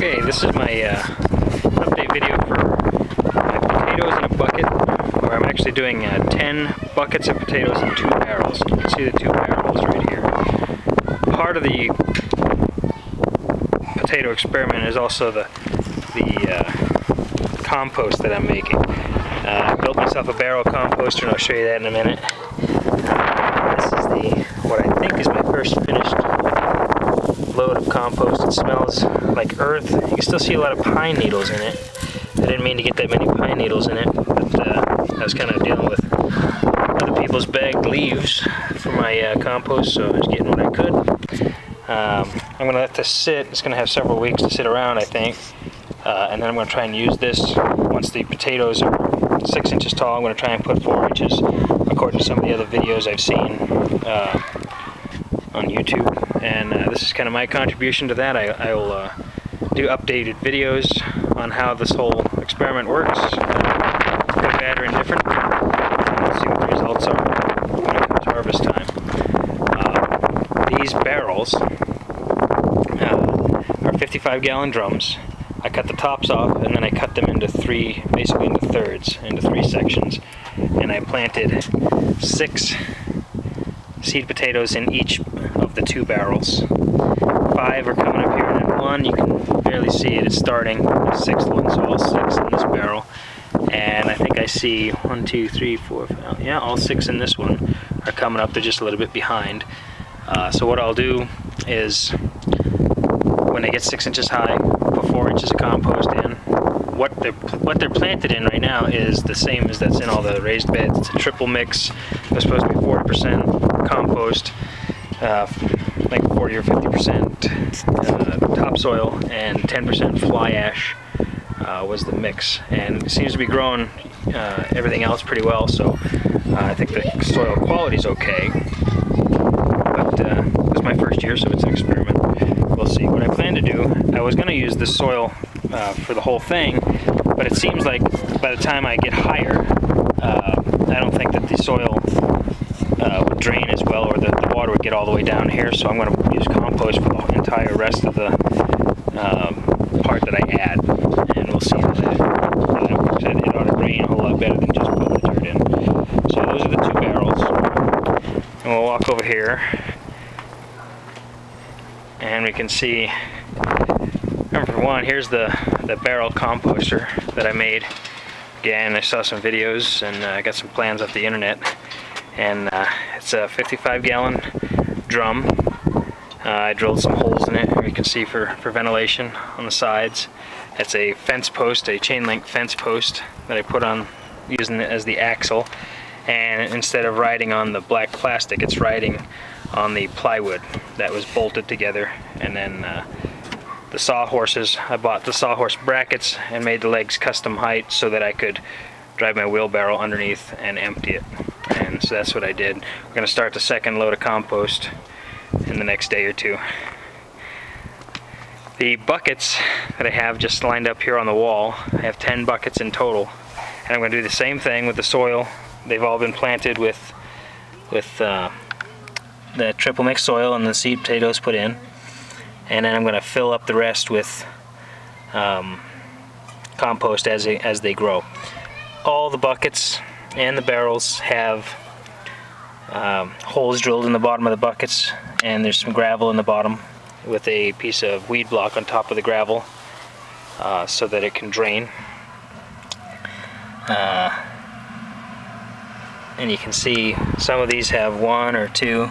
Okay, this is my update video for my potatoes in a bucket, where I'm actually doing 10 buckets of potatoes in 2 barrels. You can see the 2 barrels right here. Part of the potato experiment is also the compost that I'm making. I built myself a barrel composter, and I'll show you that in a minute. This is what I think is my first finished load of compost. It smells like earth. You can still see a lot of pine needles in it. I didn't mean to get that many pine needles in it, but I was kind of dealing with other people's bagged leaves for my compost, so I was getting what I could. I'm going to let this sit. It's going to have several weeks to sit around, I think. And then I'm going to try and use this once the potatoes are 6 inches tall. I'm going to try and put 4 inches, according to some of the other videos I've seen on YouTube. And this is kind of my contribution to that. I'll do updated videos on how this whole experiment works, good, bad, or indifferent. We'll see what the results are when it comes harvest time. These barrels are 55-gallon drums. I cut the tops off, and then I cut them into basically into thirds, into 3 sections. And I planted 6 seed potatoes in each of the 2 barrels. 5 are coming up here, and then 1, you can barely see it, it's starting, the 6th one, so all 6 in this barrel. And I think I see 1, 2, 3, 4, 5, yeah, all 6 in this one are coming up. They're just a little bit behind. So what I'll do is, when they get 6 inches high, put 4 inches of compost in. What they're planted in right now is the same as that's in all the raised beds. It's a triple mix. They're supposed to be 40% compost, like 40 or 50% topsoil, and 10% fly ash was the mix. And it seems to be growing everything else pretty well, so I think the soil quality is okay. But this is my first year, so it's an experiment. We'll see. What I plan to do, I was going to use this soil for the whole thing, but it seems like by the time I get higher, I don't think that the soil would drain as well, or the water would get all the way down here, so I'm going to use compost for the entire rest of the part that I add, and we'll see how that works. It ought to drain a whole lot better than just putting the dirt in. So those are the 2 barrels, and we'll walk over here, and we can see, number 1, here's the barrel composter that I made. Again, I saw some videos, and I got some plans off the internet. And it's a 55-gallon drum. I drilled some holes in it, you can see, for ventilation on the sides. It's a fence post, a chain link fence post that I put on, using it as the axle. And instead of riding on the black plastic, it's riding on the plywood that was bolted together. And then the sawhorses, I bought the sawhorse brackets and made the legs custom height so that I could drive my wheelbarrow underneath and empty it. And so that's what I did. We're going to start the 2nd load of compost in the next day or 2. The buckets that I have just lined up here on the wall, I have 10 buckets in total. And I'm going to do the same thing with the soil. They've all been planted with the triple mix soil and the seed potatoes put in. And then I'm going to fill up the rest with compost as they grow. All the buckets and the barrels have holes drilled in the bottom of the buckets, and there's some gravel in the bottom with a piece of weed block on top of the gravel so that it can drain. And you can see some of these have 1 or 2,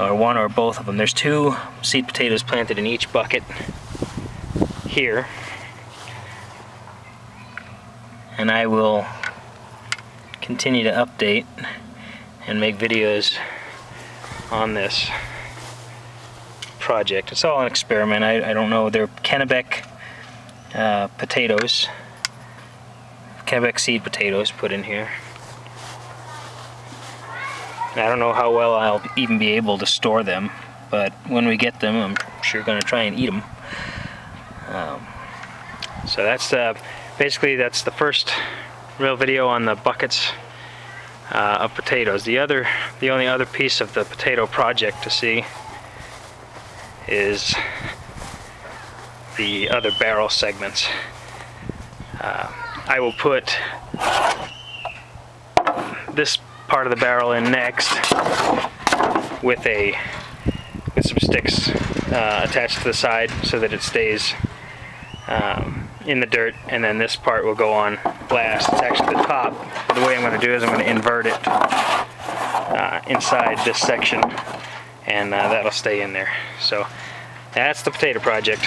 or 1 or both of them. There's 2 seed potatoes planted in each bucket here, and I will continue to update and make videos on this project. It's all an experiment. I don't know. They're Kennebec potatoes, Kennebec seed potatoes put in here. And I don't know how well I'll even be able to store them, but when we get them, I'm sure going to try and eat them. So that's basically that's the first real video on the buckets of potatoes. The only other piece of the potato project to see is the other barrel segments. I will put this part of the barrel in next with some sticks attached to the side so that it stays in the dirt, and then this part will go on last. It's actually the top. The way I'm going to do it is I'm going to invert it inside this section, and that'll stay in there. So that's the potato project.